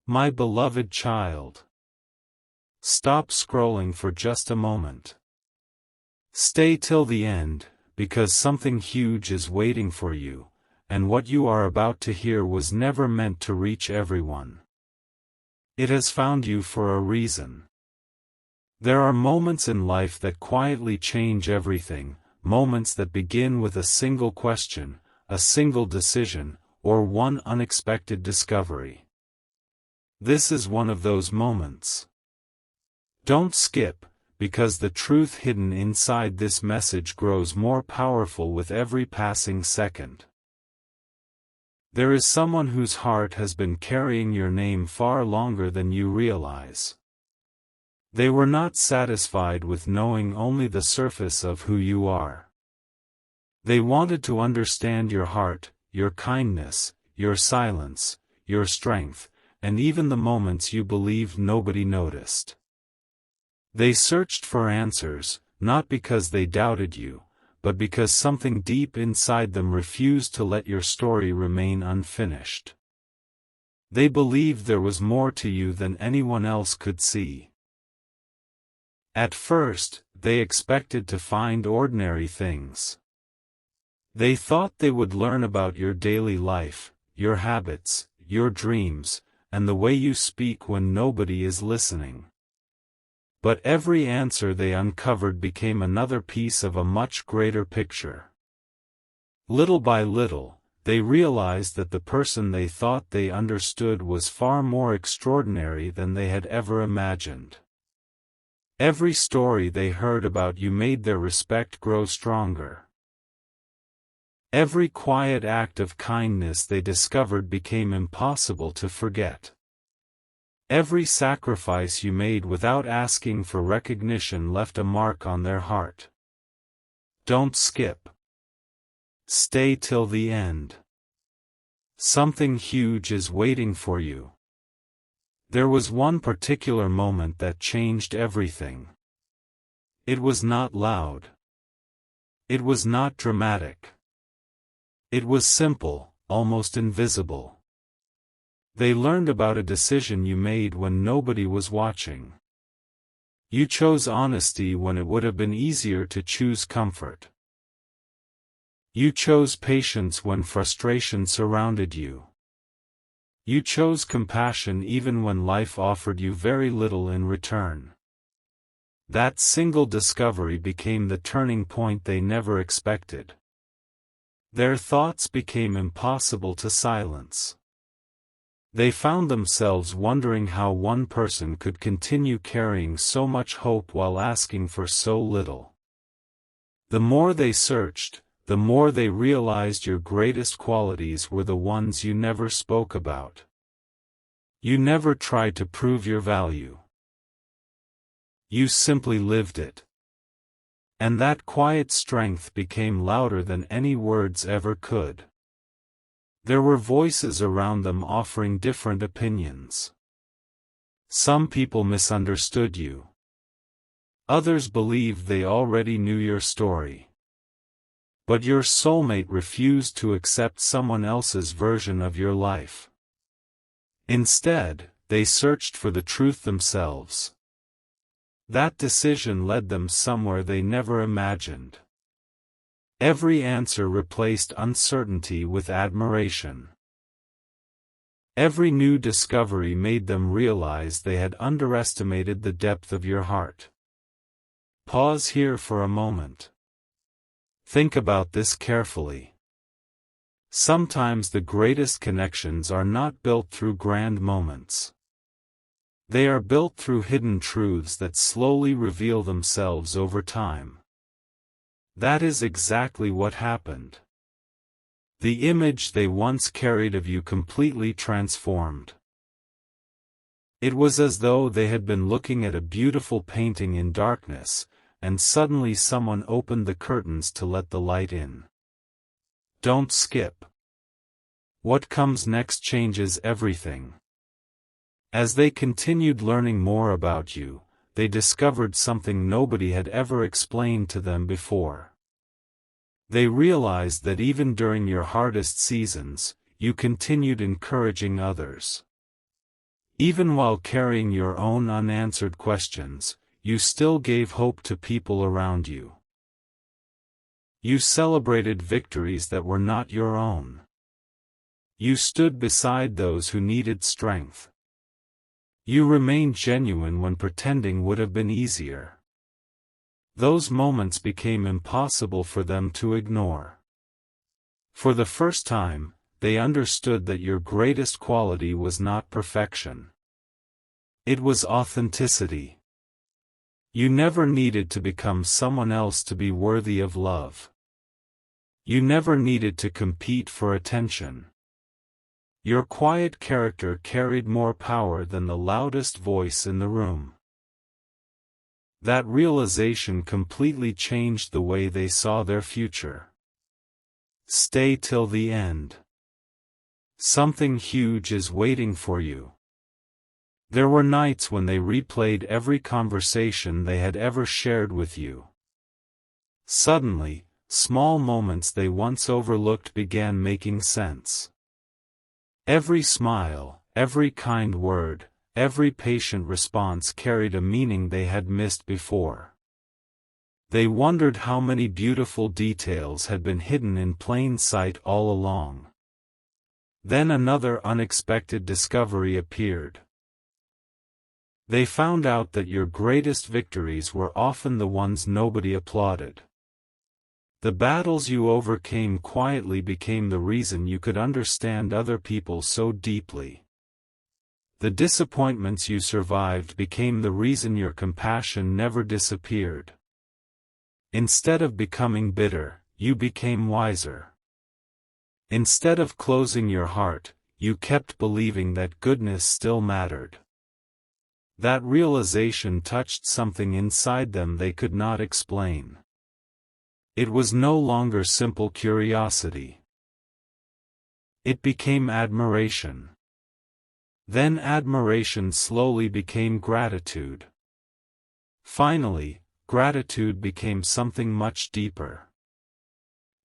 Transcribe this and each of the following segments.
My beloved child. Stop scrolling for just a moment. Stay till the end, because something huge is waiting for you, and what you are about to hear was never meant to reach everyone. It has found you for a reason. There are moments in life that quietly change everything, moments that begin with a single question, a single decision, or one unexpected discovery. This is one of those moments. Don't skip, because the truth hidden inside this message grows more powerful with every passing second. There is someone whose heart has been carrying your name far longer than you realize. They were not satisfied with knowing only the surface of who you are. They wanted to understand your heart, your kindness, your silence, your strength, and even the moments you believed nobody noticed. They searched for answers, not because they doubted you, but because something deep inside them refused to let your story remain unfinished. They believed there was more to you than anyone else could see. At first, they expected to find ordinary things. They thought they would learn about your daily life, your habits, your dreams, and the way you speak when nobody is listening. But every answer they uncovered became another piece of a much greater picture. Little by little, they realized that the person they thought they understood was far more extraordinary than they had ever imagined. Every story they heard about you made their respect grow stronger. Every quiet act of kindness they discovered became impossible to forget. Every sacrifice you made without asking for recognition left a mark on their heart. Don't skip. Stay till the end. Something huge is waiting for you. There was one particular moment that changed everything. It was not loud. It was not dramatic. It was simple, almost invisible. They learned about a decision you made when nobody was watching. You chose honesty when it would have been easier to choose comfort. You chose patience when frustration surrounded you. You chose compassion even when life offered you very little in return. That single discovery became the turning point they never expected. Their thoughts became impossible to silence. They found themselves wondering how one person could continue carrying so much hope while asking for so little. The more they searched, the more they realized your greatest qualities were the ones you never spoke about. You never tried to prove your value. You simply lived it. And that quiet strength became louder than any words ever could. There were voices around them offering different opinions. Some people misunderstood you. Others believed they already knew your story. But your soulmate refused to accept someone else's version of your life. Instead, they searched for the truth themselves. That decision led them somewhere they never imagined. Every answer replaced uncertainty with admiration. Every new discovery made them realize they had underestimated the depth of your heart. Pause here for a moment. Think about this carefully. Sometimes the greatest connections are not built through grand moments. They are built through hidden truths that slowly reveal themselves over time. That is exactly what happened. The image they once carried of you completely transformed. It was as though they had been looking at a beautiful painting in darkness, and suddenly someone opened the curtains to let the light in. Don't skip. What comes next changes everything. As they continued learning more about you, they discovered something nobody had ever explained to them before. They realized that even during your hardest seasons, you continued encouraging others. Even while carrying your own unanswered questions, you still gave hope to people around you. You celebrated victories that were not your own. You stood beside those who needed strength. You remained genuine when pretending would have been easier. Those moments became impossible for them to ignore. For the first time, they understood that your greatest quality was not perfection. It was authenticity. You never needed to become someone else to be worthy of love. You never needed to compete for attention. Your quiet character carried more power than the loudest voice in the room. That realization completely changed the way they saw their future. Stay till the end. Something huge is waiting for you. There were nights when they replayed every conversation they had ever shared with you. Suddenly, small moments they once overlooked began making sense. Every smile, every kind word, every patient response carried a meaning they had missed before. They wondered how many beautiful details had been hidden in plain sight all along. Then another unexpected discovery appeared. They found out that your greatest victories were often the ones nobody applauded. The battles you overcame quietly became the reason you could understand other people so deeply. The disappointments you survived became the reason your compassion never disappeared. Instead of becoming bitter, you became wiser. Instead of closing your heart, you kept believing that goodness still mattered. That realization touched something inside them they could not explain. It was no longer simple curiosity. It became admiration. Then admiration slowly became gratitude. Finally, gratitude became something much deeper.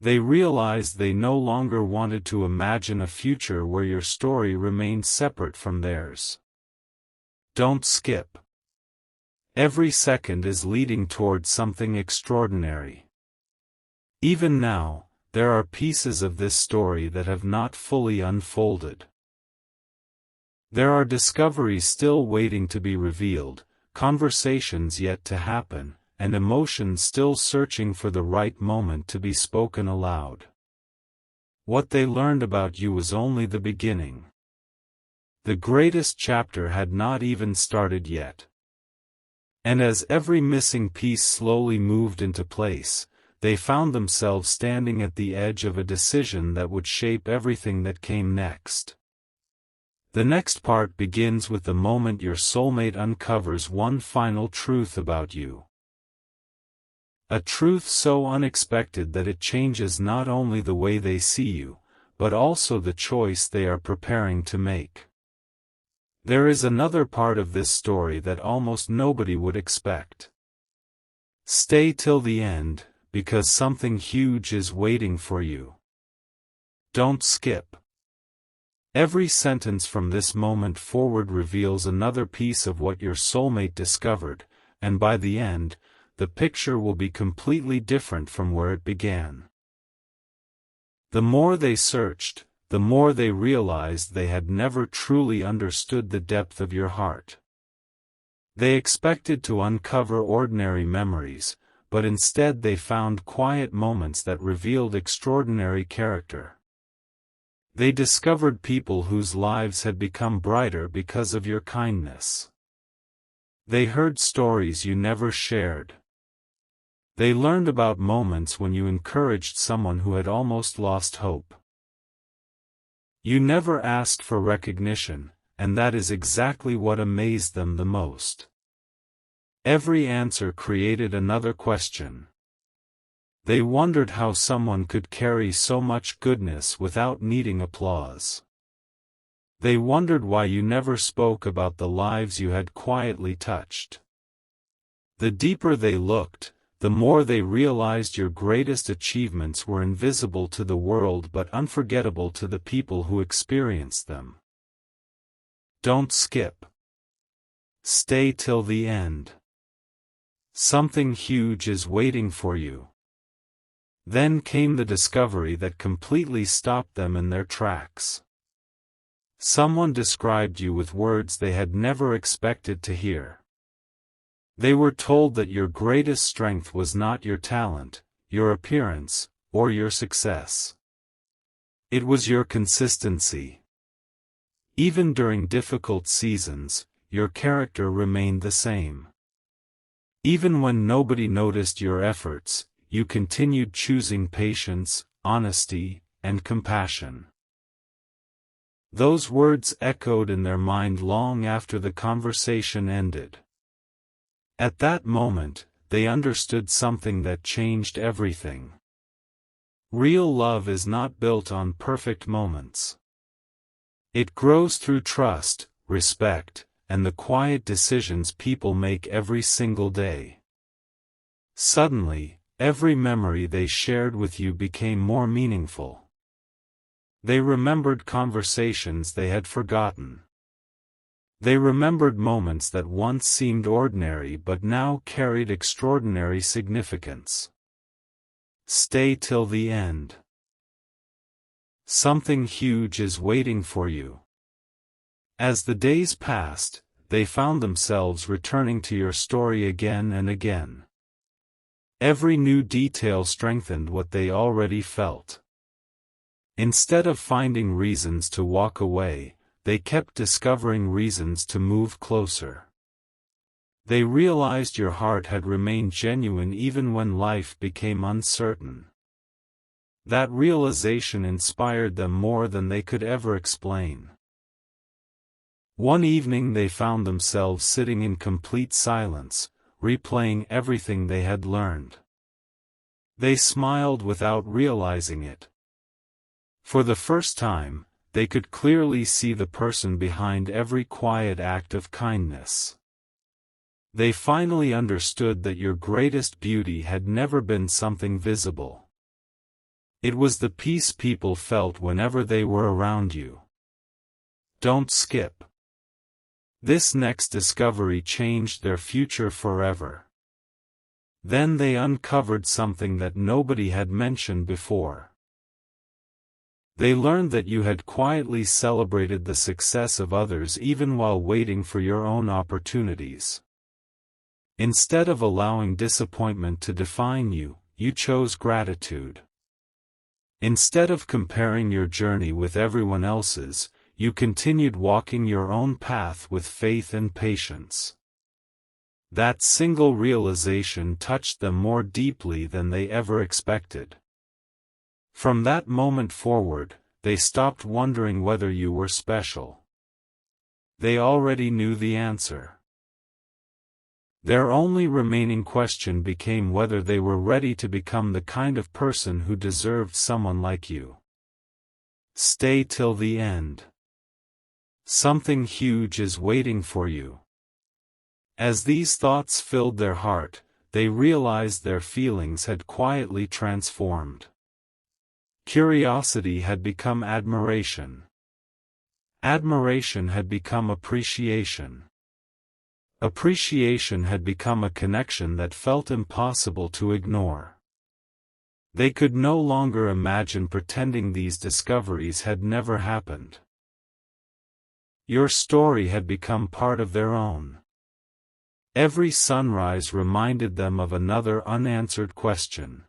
They realized they no longer wanted to imagine a future where your story remained separate from theirs. Don't skip. Every second is leading toward something extraordinary. Even now, there are pieces of this story that have not fully unfolded. There are discoveries still waiting to be revealed, conversations yet to happen, and emotions still searching for the right moment to be spoken aloud. What they learned about you was only the beginning. The greatest chapter had not even started yet. And as every missing piece slowly moved into place, they found themselves standing at the edge of a decision that would shape everything that came next. The next part begins with the moment your soulmate uncovers one final truth about you. A truth so unexpected that it changes not only the way they see you, but also the choice they are preparing to make. There is another part of this story that almost nobody would expect. Stay till the end, because something huge is waiting for you. Don't skip. Every sentence from this moment forward reveals another piece of what your soulmate discovered, and by the end, the picture will be completely different from where it began. The more they searched, the more they realized they had never truly understood the depth of your heart. They expected to uncover ordinary memories, but instead they found quiet moments that revealed extraordinary character. They discovered people whose lives had become brighter because of your kindness. They heard stories you never shared. They learned about moments when you encouraged someone who had almost lost hope. You never asked for recognition, and that is exactly what amazed them the most. Every answer created another question. They wondered how someone could carry so much goodness without needing applause. They wondered why you never spoke about the lives you had quietly touched. The deeper they looked, the more they realized your greatest achievements were invisible to the world but unforgettable to the people who experienced them. Don't skip. Stay till the end. Something huge is waiting for you. Then came the discovery that completely stopped them in their tracks. Someone described you with words they had never expected to hear. They were told that your greatest strength was not your talent, your appearance, or your success. It was your consistency. Even during difficult seasons, your character remained the same. Even when nobody noticed your efforts, you continued choosing patience, honesty, and compassion. Those words echoed in their mind long after the conversation ended. At that moment, they understood something that changed everything. Real love is not built on perfect moments. It grows through trust, respect, and the quiet decisions people make every single day. Suddenly, every memory they shared with you became more meaningful. They remembered conversations they had forgotten. They remembered moments that once seemed ordinary but now carried extraordinary significance. Stay till the end. Something huge is waiting for you. As the days passed, they found themselves returning to your story again and again. Every new detail strengthened what they already felt. Instead of finding reasons to walk away, they kept discovering reasons to move closer. They realized your heart had remained genuine even when life became uncertain. That realization inspired them more than they could ever explain. One evening they found themselves sitting in complete silence, replaying everything they had learned. They smiled without realizing it. For the first time, they could clearly see the person behind every quiet act of kindness. They finally understood that your greatest beauty had never been something visible. It was the peace people felt whenever they were around you. Don't skip. This next discovery changed their future forever. Then they uncovered something that nobody had mentioned before. They learned that you had quietly celebrated the success of others even while waiting for your own opportunities. Instead of allowing disappointment to define you, you chose gratitude. Instead of comparing your journey with everyone else's, you continued walking your own path with faith and patience. That single realization touched them more deeply than they ever expected. From that moment forward, they stopped wondering whether you were special. They already knew the answer. Their only remaining question became whether they were ready to become the kind of person who deserved someone like you. Stay till the end. Something huge is waiting for you. As these thoughts filled their heart, they realized their feelings had quietly transformed. Curiosity had become admiration. Admiration had become appreciation. Appreciation had become a connection that felt impossible to ignore. They could no longer imagine pretending these discoveries had never happened. Your story had become part of their own. Every sunrise reminded them of another unanswered question.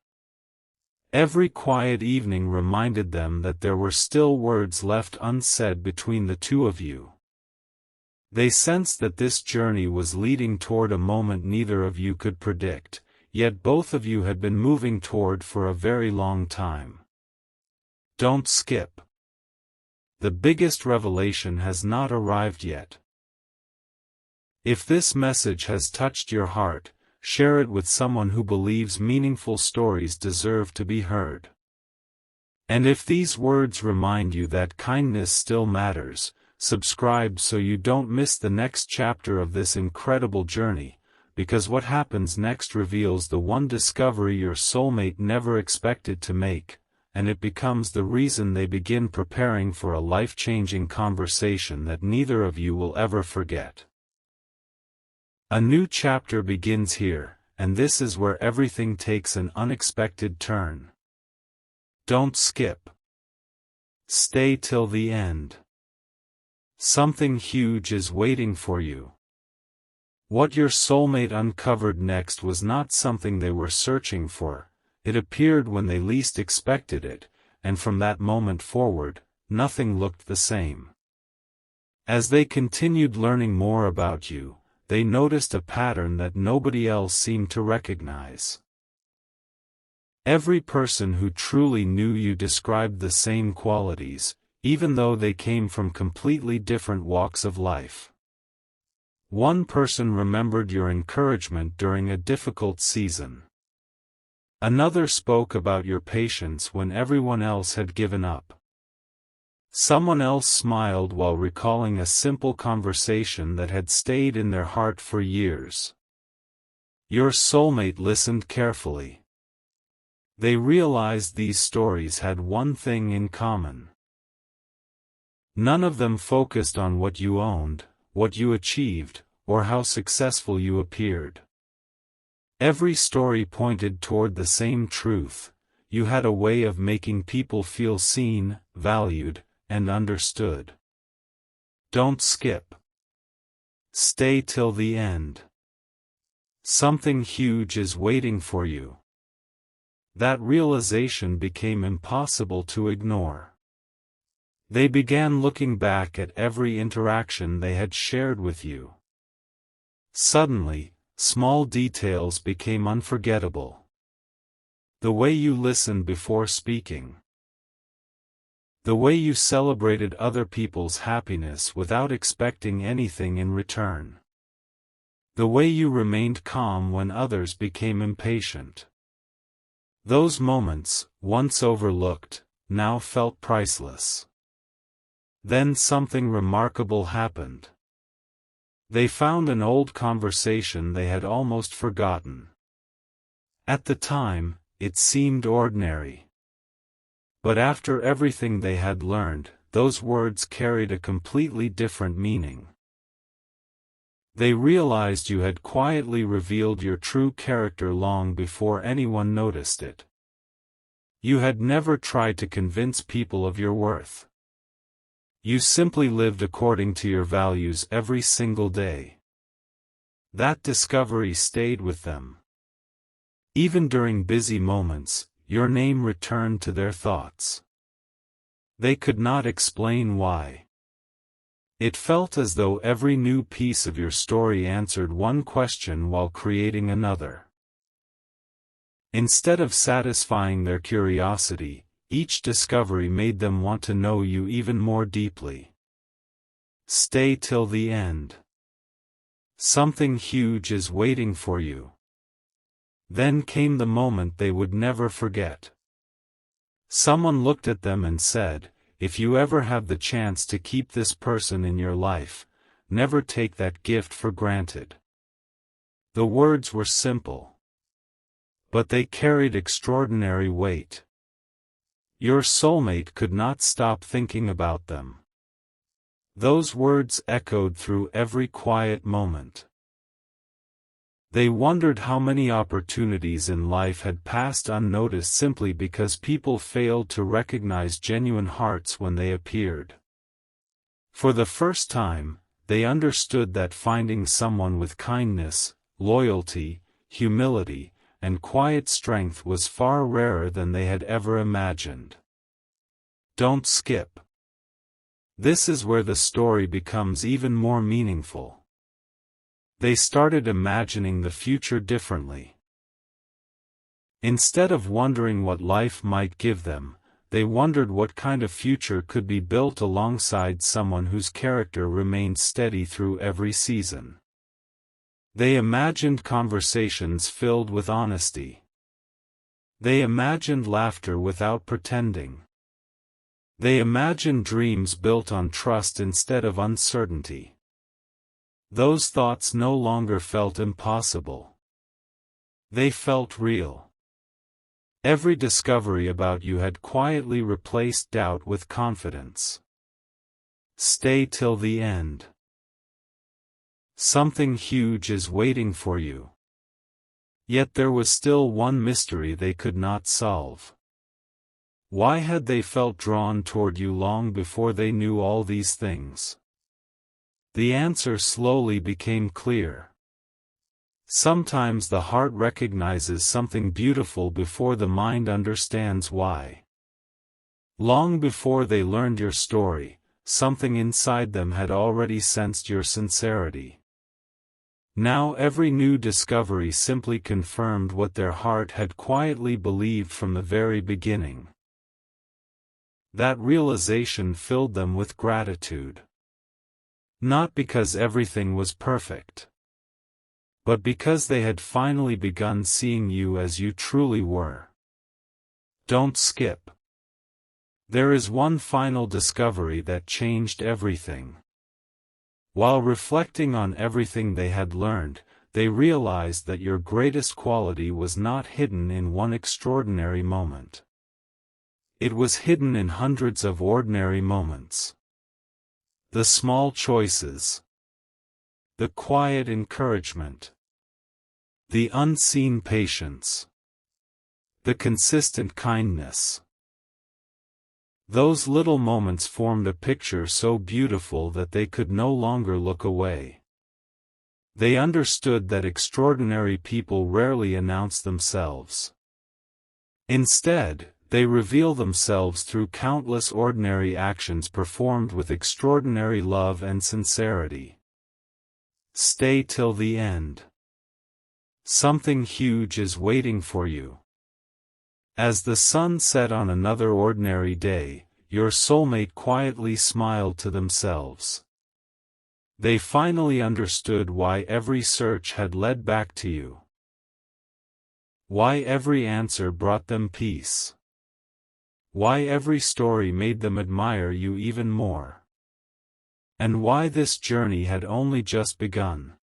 Every quiet evening reminded them that there were still words left unsaid between the two of you. They sensed that this journey was leading toward a moment neither of you could predict, yet both of you had been moving toward for a very long time. Don't skip. The biggest revelation has not arrived yet. If this message has touched your heart, share it with someone who believes meaningful stories deserve to be heard. And if these words remind you that kindness still matters, subscribe so you don't miss the next chapter of this incredible journey, because what happens next reveals the one discovery your soulmate never expected to make, and it becomes the reason they begin preparing for a life-changing conversation that neither of you will ever forget. A new chapter begins here, and this is where everything takes an unexpected turn. Don't skip. Stay till the end. Something huge is waiting for you. What your soulmate uncovered next was not something they were searching for. It appeared when they least expected it, and from that moment forward, nothing looked the same. As they continued learning more about you, they noticed a pattern that nobody else seemed to recognize. Every person who truly knew you described the same qualities, even though they came from completely different walks of life. One person remembered your encouragement during a difficult season. Another spoke about your patience when everyone else had given up. Someone else smiled while recalling a simple conversation that had stayed in their heart for years. Your soulmate listened carefully. They realized these stories had one thing in common. None of them focused on what you owned, what you achieved, or how successful you appeared. Every story pointed toward the same truth: you had a way of making people feel seen, valued, and understood. Don't skip. Stay till the end. Something huge is waiting for you. That realization became impossible to ignore. They began looking back at every interaction they had shared with you. Suddenly, small details became unforgettable. The way you listened before speaking. The way you celebrated other people's happiness without expecting anything in return. The way you remained calm when others became impatient. Those moments, once overlooked, now felt priceless. Then something remarkable happened. They found an old conversation they had almost forgotten. At the time, it seemed ordinary. But after everything they had learned, those words carried a completely different meaning. They realized you had quietly revealed your true character long before anyone noticed it. You had never tried to convince people of your worth. You simply lived according to your values every single day. That discovery stayed with them. Even during busy moments, your name returned to their thoughts. They could not explain why. It felt as though every new piece of your story answered one question while creating another. Instead of satisfying their curiosity, each discovery made them want to know you even more deeply. Stay till the end. Something huge is waiting for you. Then came the moment they would never forget. Someone looked at them and said, "If you ever have the chance to keep this person in your life, never take that gift for granted." The words were simple, but they carried extraordinary weight. Your soulmate could not stop thinking about them. Those words echoed through every quiet moment. They wondered how many opportunities in life had passed unnoticed simply because people failed to recognize genuine hearts when they appeared. For the first time, they understood that finding someone with kindness, loyalty, humility, and quiet strength was far rarer than they had ever imagined. Don't skip. This is where the story becomes even more meaningful. They started imagining the future differently. Instead of wondering what life might give them, they wondered what kind of future could be built alongside someone whose character remained steady through every season. They imagined conversations filled with honesty. They imagined laughter without pretending. They imagined dreams built on trust instead of uncertainty. Those thoughts no longer felt impossible. They felt real. Every discovery about you had quietly replaced doubt with confidence. Stay till the end. Something huge is waiting for you. Yet there was still one mystery they could not solve. Why had they felt drawn toward you long before they knew all these things? The answer slowly became clear. Sometimes the heart recognizes something beautiful before the mind understands why. Long before they learned your story, something inside them had already sensed your sincerity. Now every new discovery simply confirmed what their heart had quietly believed from the very beginning. That realization filled them with gratitude. Not because everything was perfect, but because they had finally begun seeing you as you truly were. Don't skip. There is one final discovery that changed everything. While reflecting on everything they had learned, they realized that your greatest quality was not hidden in one extraordinary moment. It was hidden in hundreds of ordinary moments. The small choices. The quiet encouragement. The unseen patience. The consistent kindness. Those little moments formed a picture so beautiful that they could no longer look away. They understood that extraordinary people rarely announce themselves. Instead, they reveal themselves through countless ordinary actions performed with extraordinary love and sincerity. Stay till the end. Something huge is waiting for you. As the sun set on another ordinary day, your soulmate quietly smiled to themselves. They finally understood why every search had led back to you. Why every answer brought them peace. Why every story made them admire you even more. And why this journey had only just begun.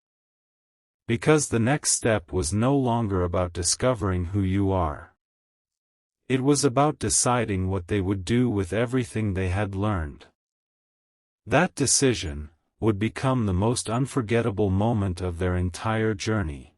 Because the next step was no longer about discovering who you are. It was about deciding what they would do with everything they had learned. That decision would become the most unforgettable moment of their entire journey.